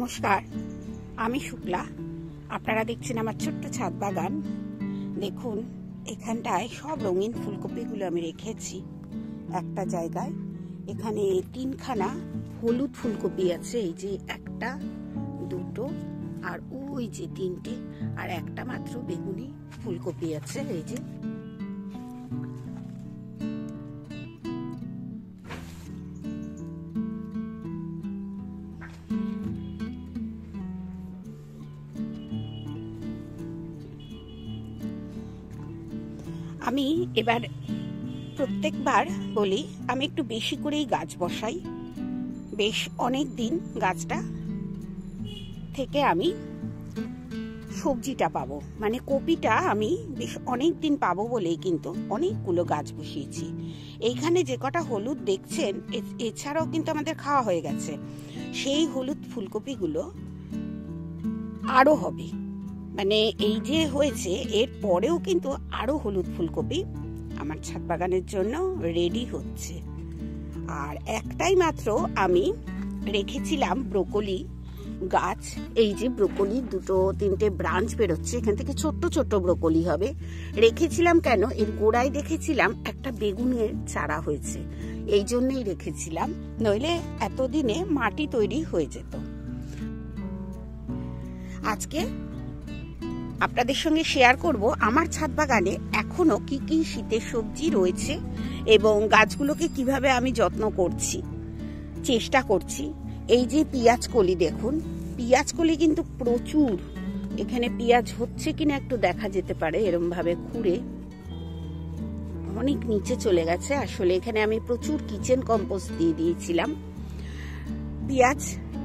নমস্কার, আমি শুক্লা। আপনারা দেখছেন আমার ছোট্ট ছাদ বাগান। দেখুন, এখানটায় সব রঙিন ফুলকপিগুলো আমি রেখেছি একটা জায়গায়। এখানে 3খানা হলুদ ফুলকপি আছে, এই যে একটা, দুটো, আর ওই যে 3টে, আর একটা মাত্র বেগুনি ফুলকপি আছে, এই যে। আমি এবার প্রত্যেকবার বলি, আমি একটু বেশি করেই গাছ বসাই। বেশ অনেক দিন গাছটা থেকে আমি সবজিটা পাবো, মানে কপিটা আমি বেশ অনেক দিন পাবো বলেই কিন্তু অনেকগুলো গাছ বসিয়েছি। এইখানে যে কটা হলুদ দেখছেন, এছাড়াও কিন্তু আমাদের খাওয়া হয়ে গেছে। সেই হলুদ ফুলকপিগুলো আরো হবে, মানে এই যে হয়েছে এর পরেও কিন্তু আরো হলুদ ফুলকপি আমার ছাদ বাগানের জন্য রেডি হচ্ছে। আর একটাই মাত্র আমি রেখেছিলাম ব্রোকলি গাছ। এই যে ব্রোকলির 2-3টে ব্রাঞ্চ বেরোচ্ছে, এখান থেকে ছোট্ট ছোট্ট ব্রোকলি হবে। রেখেছিলাম কেন, এর গোড়ায় দেখেছিলাম একটা বেগুনের চারা হয়েছে, এই জন্যই রেখেছিলাম, নইলে এতদিনে মাটি তৈরি হয়ে যেত। আজকে আপনাদের সঙ্গে শেয়ার করব আমার ছাদ বাগানে এখনো কি কি শীতের সবজি রয়েছে এবং গাছগুলোকে কিভাবে আমি যত্ন করছি, চেষ্টা করছি। এই যে পেঁয়াজ কলি, দেখুন পেঁয়াজ কলি কিন্তু প্রচুর। এখানে পেঁয়াজ হচ্ছে কিনা একটু দেখা যেতে পারে, এরম ভাবে খুঁড়ে অনেক নিচে চলে গেছে। আসলে এখানে আমি প্রচুর কিচেন কম্পোস্ট দিয়ে দিয়েছিলাম। পেঁয়াজ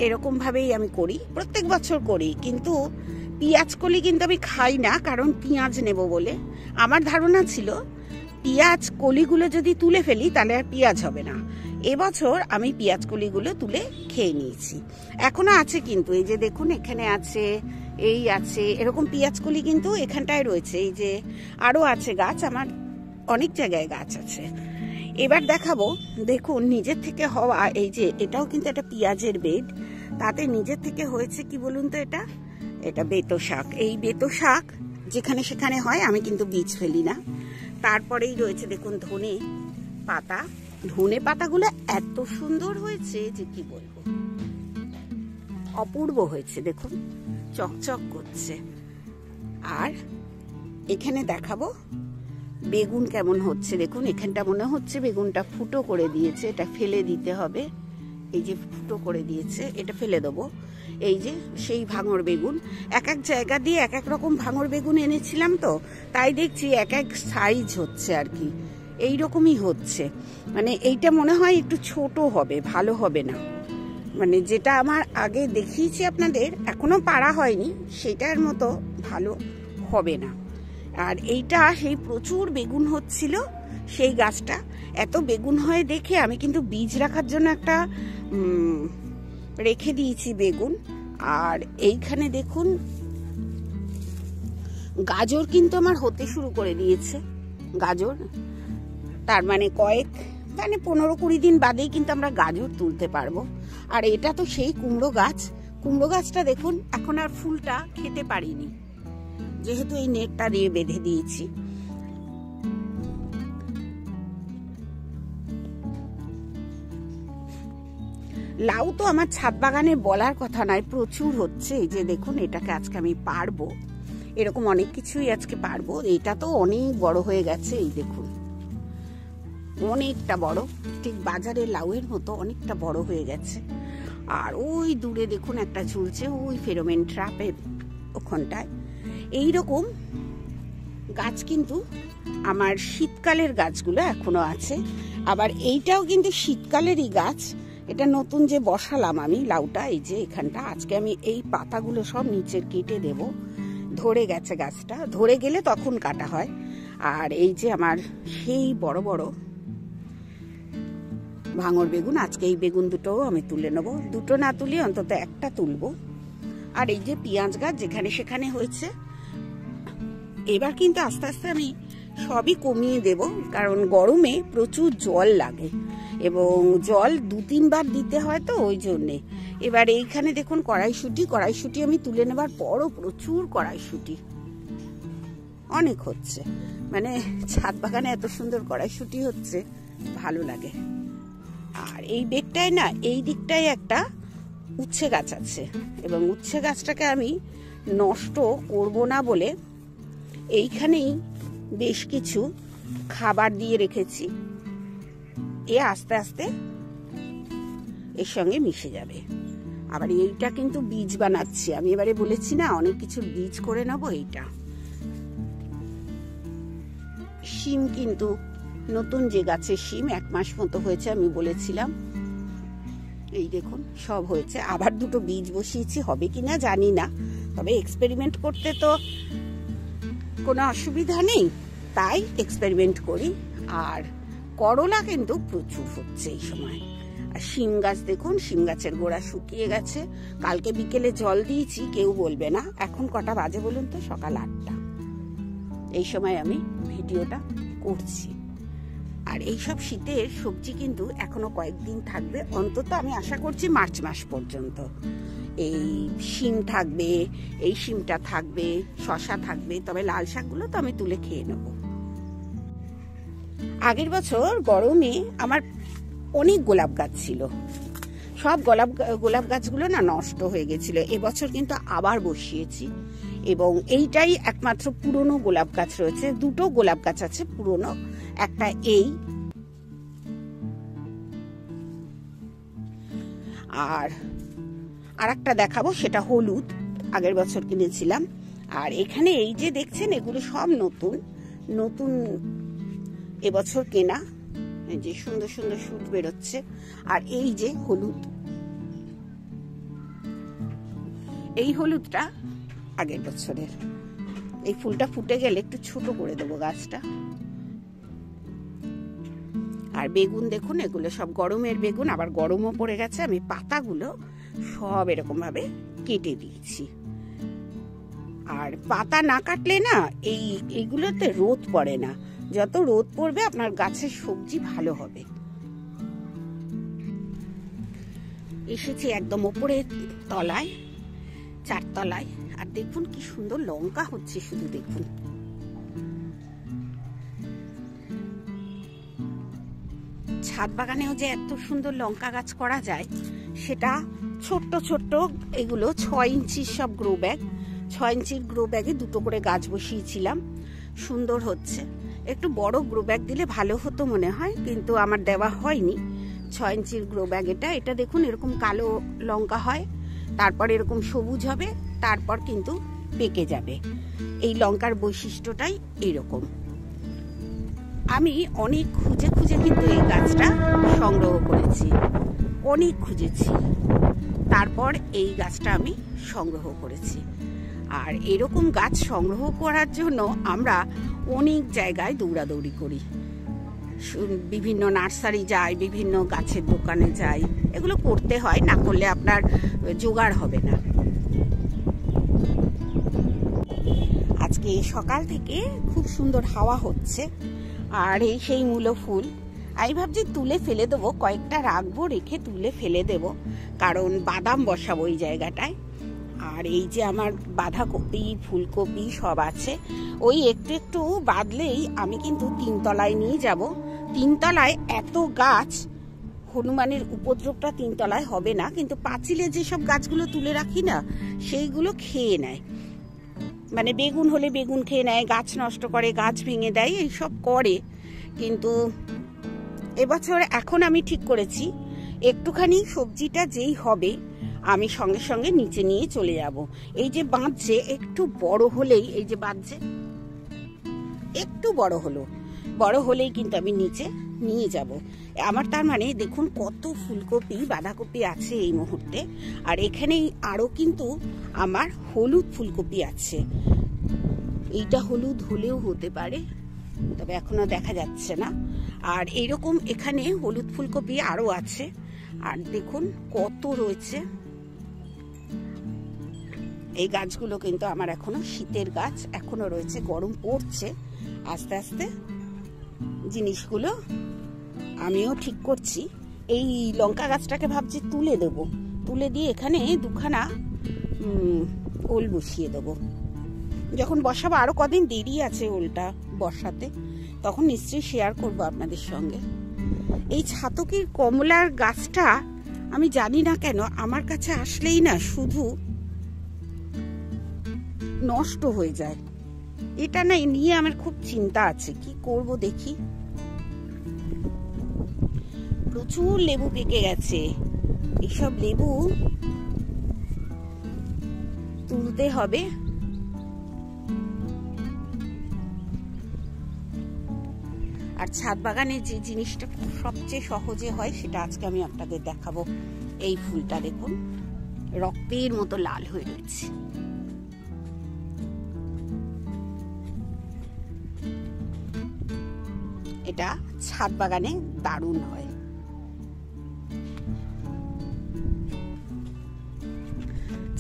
এরকম ভাবেই আমি করি, প্রত্যেক বছর করি, কিন্তু পেঁয়াজ কলি কিন্তু আমি খাই না, কারণ পেঁয়াজ নেব বলে। আমার ধারণা ছিল পেঁয়াজ কলিগুলো যদি তুলে ফেলি তাহলে আর পেঁয়াজ হবে না। এবছর আমি পেঁয়াজ কলিগুলো তুলে খেয়ে নিয়েছি। এখনো আছে কিন্তু, এই যে দেখুন এখানে আছে, এই আছে, এরকম পেঁয়াজ কলি কিন্তু এখানটায় রয়েছে। এই যে আরো আছে গাছ, আমার অনেক জায়গায় গাছ আছে। এবার দেখাবো, দেখুন নিজের থেকে হওয়া, এই যে এটাও কিন্তু একটা পেঁয়াজের বেড, তাতে নিজের থেকে হয়েছে কি বলুন তো, এটা বেতো শাক। এই বেতো শাক যেখানে সেখানে হয়, আমি কিন্তু বীজ ফেলি না। তারপরেই রয়েছে দেখুন ধনে পাতা। ধনে পাতাগুলো এত সুন্দর হয়েছে যে কি বলবো, অপূর্ব হয়েছে, দেখুন চকচক করছে। আর এখানে দেখাবো বেগুন কেমন হচ্ছে, দেখুন এখানটা মনে হচ্ছে বেগুনটা ফুটো করে দিয়েছে, এটা ফেলে দিতে হবে। এই যে ফুটো করে দিয়েছে, এটা ফেলে দেবো। এই যে সেই ভাঙর বেগুন, এক এক জায়গা দিয়ে এক এক রকম ভাঙর বেগুন এনেছিলাম, তো তাই দেখছি এক এক সাইজ হচ্ছে আর কি, এইরকমই হচ্ছে। মানে এইটা মনে হয় একটু ছোট হবে, ভালো হবে না। মানে যেটা আমার আগে দেখিয়েছি আপনাদের, এখনো পাড়া হয়নি, সেটার মতো ভালো হবে না। আর এইটা সেই প্রচুর বেগুন হচ্ছিল সেই গাছটা। এত বেগুন হয়ে দেখে আমি কিন্তু বীজ রাখার জন্য একটা রেখে দিয়েছি বেগুন। আর এইখানে দেখুন গাজর কিন্তু আমার হতে শুরু করে দিয়েছে। গাজর তার মানে 15-20 দিন বাদেই কিন্তু আমরা গাজর তুলতে পারবো। আর এটা তো সেই কুমড়ো গাছ। কুমড়ো গাছটা দেখুন এখন আর ফুলটা খেতে পারিনি, যেহেতু এই নেটটা দিয়ে বেঁধে দিয়েছি। লাউ তো আমার ছাদ বাগানে বলার কথা নয়, প্রচুর হচ্ছে। এই যে দেখুন এটাকে আজকে আমি পারবো, এরকম অনেক কিছুই আজকে পারবো। এটা তো অনেক বড় হয়ে গেছে, এই দেখুন অনেকটা বড়, ঠিক বাজারের লাউয়ের মতো অনেকটা বড় হয়ে গেছে। আর ওই দূরে দেখুন একটা ঝুলছে, ওই ফেরোমেন ট্র্যাপের ওখানটায়। এইরকম গাছ কিন্তু আমার শীতকালের গাছগুলো এখনো আছে। আবার এইটাও কিন্তু শীতকালেরই গাছ, এটা নতুন যে বসালাম আমি লাউটা। এই যে এখানটা আজকে আমি এই পাতাগুলো সব নিচের কেটে দেব, ধরে গেছে গাছটা, ধরে গেলে তখন কাটা হয়। আর এই যে আমার সেই বড় বড় ভাঙর বেগুন, আজকে এই বেগুন দুটোও আমি তুলে নেবো, দুটো না তুলি অন্তত একটা তুলবো। আর এই যে পেঁয়াজ গাছ যেখানে সেখানে হয়েছে। এবার কিন্তু আস্তে আস্তে আমি সবই কমিয়ে দেব, কারণ গরমে প্রচুর জল লাগে এবং জল 2-3 বার দিতে হয়, তো ওই জন্যে। এবার এইখানে দেখুন কড়াইশুঁটি আমি তুলে নেবার পরও প্রচুর কড়াইশুঁটি অনেক হচ্ছে, মানে ছাদ বাগানে এত সুন্দর কড়াইশুঁটি হচ্ছে, ভালো লাগে। আর এই বেগটায় না, এই দিকটায় একটা উচ্ছে গাছ আছে এবং উচ্ছে গাছটাকে আমি নষ্ট করব না বলে এইখানেই বেশ কিছু খাবার দিয়ে রেখেছি, এ আস্তে আস্তে এর সঙ্গে মিশে যাবে। আবার এইটা কিন্তু বীজ বানাচ্ছি আমি, এবারে বলেছি না অনেক কিছুর বীজ করে নেবো। এইটা শিম, কিন্তু নতুন যে গাছের শিম 1 মাস মতো হয়েছে, আমি বলেছিলাম। এই দেখুন সব হয়েছে, আবার 2টো বীজ বসিয়েছি, হবে কিনা জানি না, তবে এক্সপেরিমেন্ট করতে তো কোনো অসুবিধা নেই, তাই এক্সপেরিমেন্ট করি। আর করলা কিন্তু প্রচুর হচ্ছে এই সময়। আর শিম গাছ দেখুন, শিম গাছের গোড়া শুকিয়ে গেছে, কালকে বিকেলে জল দিয়েছি, কেউ বলবে না। এখন কটা বাজে বলুন তো? সকাল 8টা। এই সময় আমি ভিডিওটা করছি। আর এইসব শীতের সবজি কিন্তু এখনো কয়েকদিন থাকবে, অন্তত আমি আশা করছি মার্চ মাস পর্যন্ত। এই শিম থাকবে, এই শিমটা থাকবে, শসা থাকবে, তবে লাল শাকগুলো তো আমি তুলে খেয়ে নেব। আগের বছর গরমে আমার অনেক গোলাপ গাছ ছিল, সব গোলাপ গাছগুলো না নষ্ট হয়ে গেছিল। এবছর কিন্তু আবার বসিয়েছি এবং এইটাই একমাত্র পুরনো গোলাপ গাছ রয়েছে। 2টো গোলাপ গাছ আছে পুরনো, একটা এই আর একটা দেখাবো, সেটা হলুদ, আগের বছর কিনেছিলাম। আর এখানে এই যে দেখছেন, এগুলো সব নতুন নতুন এবছর কেনা, এই যে সুন্দর সুন্দর শুট বেরোচ্ছে। আর এই যে হলুদ, এই হলুদটা আগের বছরের। এই ফুলটা ফুটে গেলে একটু ছোট করে দেবো গাছটা। আর বেগুন দেখুন, এগুলো সব গরমের বেগুন, আবার গরমও পড়ে গেছে। আমি পাতাগুলো সব এরকম ভাবে কেটে দিয়েছি। আর পাতা না কাটলে না এইগুলোতে রোদ পড়ে না, যত রোদ পড়বে আপনার গাছের সবজি ভালো হবে। এসেছি একদম ওপরের তলায়, 4 তলায়। আর দেখুন কি সুন্দর লঙ্কা হচ্ছে, শুধু দেখুন। ছাদ বাগানেও যে এত সুন্দর লঙ্কা গাছ করা যায়, সেটা ছোট্ট ছোট্ট এগুলো 6 ইঞ্চির সব গ্রো ব্যাগ, 6 ইঞ্চির গ্রো ব্যাগে 2টো করে গাছ বসিয়েছিলাম, সুন্দর হচ্ছে। একটু বড় গ্রো ব্যাগ দিলে ভালো হতো মনে হয়, কিন্তু আমার দেওয়া হয়নি। 6 ইঞ্চির গ্রো ব্যাগ এটা দেখুন, এরকম কালো লঙ্কা হয়, তারপর এরকম সবুজ হবে, তারপর কিন্তু পেকে যাবে। এই লঙ্কার বৈশিষ্ট্যটাই এইরকম। আমি অনেক খুঁজে খুঁজে কিন্তু এই গাছটা সংগ্রহ করেছি, অনেক খুঁজেছি, তারপর এই গাছটা আমি সংগ্রহ করেছি। আর এরকম গাছ সংগ্রহ করার জন্য আমরা অনেক জায়গায় দৌড়াদৌড়ি করি, বিভিন্ন নার্সারি যাই, বিভিন্ন গাছের দোকানে যাই, এগুলো করতে হয়, না করলে আপনার জোগাড় হবে না। আজকে সকাল থেকে খুব সুন্দর হাওয়া হচ্ছে। আর এই সেই মূলো ফুল, আমি ভাবছি তুলে ফেলে দেবো, কয়েকটা রাখবো, রেখে তুলে ফেলে দেব, কারণ বাদাম বসাবো এই জায়গাটায়। আর এই যে আমার বাঁধাকপি, ফুলকপি সব আছে, ওই একটু একটু বাদলেই আমি কিন্তু 3 তলায় নিয়ে যাব। 3 তলায় এত গাছ, হনুমানের উপদ্রবটা 3 তলায় হবে না, কিন্তু পাঁচিলে যেসব গাছগুলো তুলে রাখি না, সেইগুলো খেয়ে নেয়। মানে বেগুন হলে বেগুন খেয়ে নেয়, গাছ নষ্ট করে, গাছ ভেঙে দেয়, এইসব করে। কিন্তু এবছর এখন আমি ঠিক করেছি, একটুখানি সবজিটা যেই হবে আমি সঙ্গে সঙ্গে নিচে নিয়ে চলে যাব। এই যে বাঁধছে, একটু বড় হলেই, এই যে বাঁধছে একটু বড় হলেই কিন্তু আমি নিচে নিয়ে যাব। আমার তার মানে দেখুন কত ফুলকপি, বাঁধাকপি আছে এই মুহূর্তে। আর এখানেই আরো কিন্তু আমার হলুদ ফুলকপি আছে। এইটা হলুদ হলেও হতে পারে, তবে এখনো দেখা যাচ্ছে না। আর এইরকম এখানে হলুদ ফুলকপি আরো আছে। আর দেখুন কত রয়েছে। এই গাছগুলো কিন্তু আমার এখনো শীতের গাছ, এখনো রয়েছে, গরম পড়ছে আস্তে আস্তে জিনিসগুলো আমিও ঠিক করছি। এই লঙ্কা গাছটাকে ভাবছি তুলে দেবো, তুলে দিয়ে এখানে দুখানা ওল বসিয়ে দেবো। যখন বসাবো, আরো কদিন দেরি আছে ওলটা বসাতে, তখন নিশ্চয়ই শেয়ার করবো আপনাদের সঙ্গে। এই ছাতকির কমলার গাছটা আমি জানি না কেন আমার কাছে আসলেই না শুধু নষ্ট হয়ে যায়। এটা না নিয়ে আমার খুব চিন্তা আছে, কি করব দেখি। প্রচুর লেবু পেকে গেছে, এইসব লেবু তুলতে হবে। আর ছাদ বাগানে যে জিনিসটা সবচেয়ে সহজে হয় সেটা আজকে আমি আপনাদের দেখাবো। এই ফুলটা দেখুন, রক্তের মতো লাল হয়ে রয়েছে। এটা ছাদ বাগানে দারুণ হয়।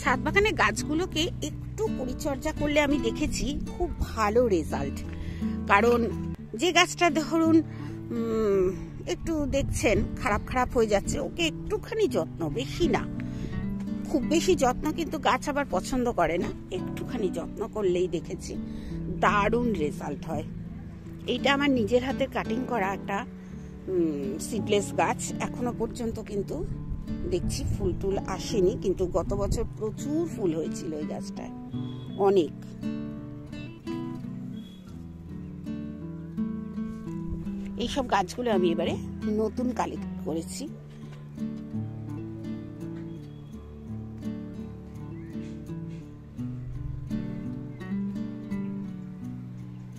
ছাদ বাগানে গাছগুলোকে একটু পরিচর্যা করলে আমি দেখেছি খুব ভালো রেজাল্ট। কারণ যে গাছটা ধরুন একটু দেখছেন খারাপ হয়ে যাচ্ছে, ওকে একটুখানি যত্ন, বেশি না, খুব বেশি যত্ন কিন্তু গাছ আবার পছন্দ করে না, একটুখানি যত্ন করলেই দেখেছি দারুণ রেজাল্ট হয়। এইটা আমার নিজের হাতে কাটিং করা একটা সিডলেস গাছ। এখনো পর্যন্ত কিন্তু দেখছি ফুল টুল আসেনি, কিন্তু গত বছর প্রচুর ফুল হয়েছিল এই গাছটায়, অনেক। এইসব গাছগুলো আমি এবারে নতুন কালেক্ট করেছি।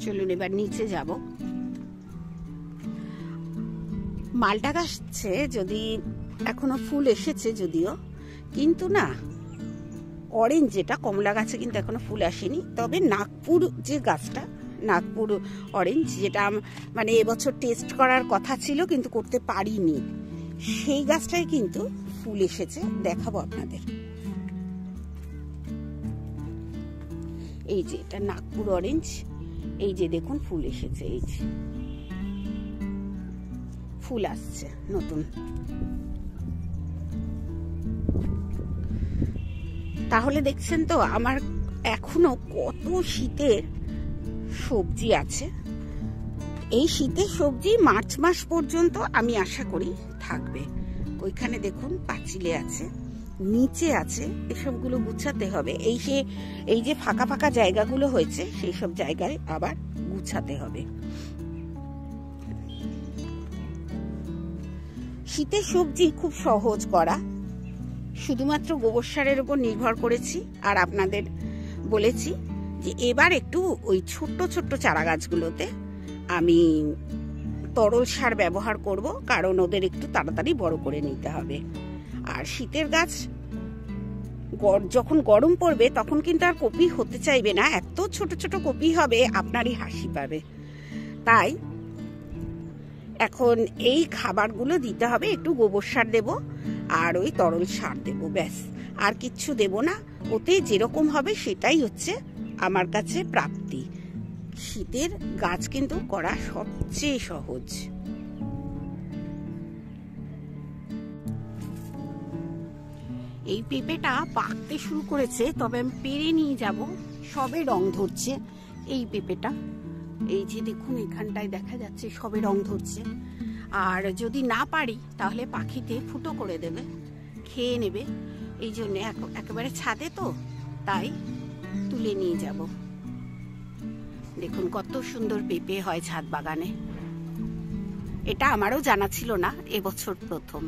চলুন এবার নিচে যাব। মালটা গাছে যদি এখনো ফুল এসেছে যদিও, কিন্তু না অরেঞ্জ যেটা কমলা গাছে কিন্তু এখনো ফুল আসেনি। তবে নাগপুর যে গাছটা, নাগপুর অরেঞ্জ, যেটা মানে এবছর টেস্ট করার কথা ছিল কিন্তু করতে পারিনি, সেই গাছটাই কিন্তু ফুল এসেছে, দেখাবো আপনাদের। এই যে এটা নাগপুর অরেঞ্জ, এই যে দেখুন ফুল এসেছে, এই যে ফুল আসছে নতুন। তাহলে দেখছেন তো আমার এখনো কত শীতের সবজি আছে। এই শীতের সবজি মার্চ মাস পর্যন্ত আমি আশা করি থাকবে। ওইখানে দেখুন পাঁচিলে আছে, নিচে আছে, এসবগুলো গুছাতে হবে। এই যে ফাঁকা ফাঁকা জায়গাগুলো হয়েছে সেই সব জায়গায় আবার গুছাতে হবে। শীতের সবজি খুব সহজ করা, শুধুমাত্র গোবর সারের উপর নির্ভর করেছি। আর আপনাদের বলেছি যে এবার একটু ওই ছোট্ট ছোট্ট চারা গাছগুলোতে আমি তরল সার ব্যবহার করব, কারণ ওদের একটু তাড়াতাড়ি বড় করে নিতে হবে। আর শীতের গাছ যখন গরম পড়বে তখন কিন্তু আর কপি হতে চাইবে না, এত ছোট ছোট কপি হবে আপনারই হাসি পাবে। তাই এখন এই খাবারগুলো দিতে হবে, একটু গোবর সার দেব আর ওই তরল সার দেব, ব্যাস, আর কিচ্ছু দেব না। ওতে যেরকম হবে সেটাই হচ্ছে আমার কাছে প্রাপ্তি। শীতের গাছ কিন্তু করা সবচেয়ে সহজ। এই পেঁপেটা পাকতে শুরু করেছে, তবে আমি পেরে নিয়ে যাব, সবে রং ধরছে এই পেঁপেটা। এই যে দেখুন এখানটায় দেখা যাচ্ছে সবে রং ধরছে। আর যদি না পারি তাহলে পাখিতে ফুটো করে দেবে, খেয়ে নেবে। এই জন্য একেবারে ছাদে তো, তাই তুলে নিয়ে যাব। দেখুন কত সুন্দর পেঁপে হয় ছাদ বাগানে, এটা আমারও জানা ছিল না, এবছর প্রথম।